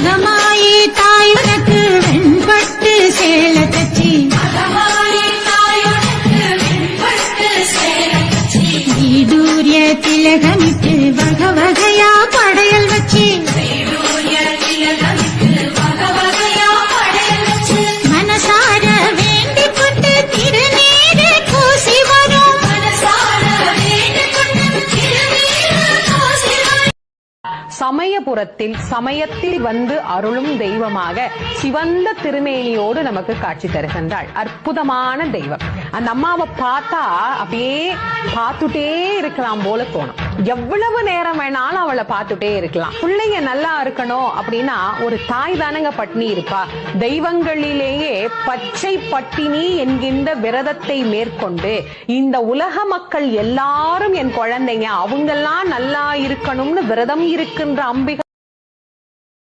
மகமாயி தாயுனக்கு வெண்பட்டு சேல தச்சி வீடூரிய திலகமிட்டு வகை வகையா படையல் வச்சு மனசார வேண்டி கொண்டு திருநீரு பூசி வரும் சமயபுரத்தில் சமயத்தில் வந்து அருளும் தெய்வமாக சிவந்த திருமேனியோடு நமக்கு காட்சி தருகின்றாள். அற்புதமான தெய்வம். அந்த அம்மாவை பார்த்தா அப்படியே பார்த்துட்டே இருக்கலாம் போல தோணும். எவ்வளவு நேரம் வேணாலும் அவளை பார்த்துட்டே இருக்கலாம். பிள்ளைங்க நல்லா இருக்கணும் அப்படின்னா ஒரு தாய் தானங்க பட்னி இருப்பா. தெய்வங்களிலேயே பச்சை பட்டினி என்கின்ற விரதத்தை மேற்கொண்டு இந்த உலக மக்கள் எல்லாரும் என் குழந்தைங்க அவங்கெல்லாம் நல்லா இருக்கணும்னு விரதம் இருக்கின்ற அம்பிகை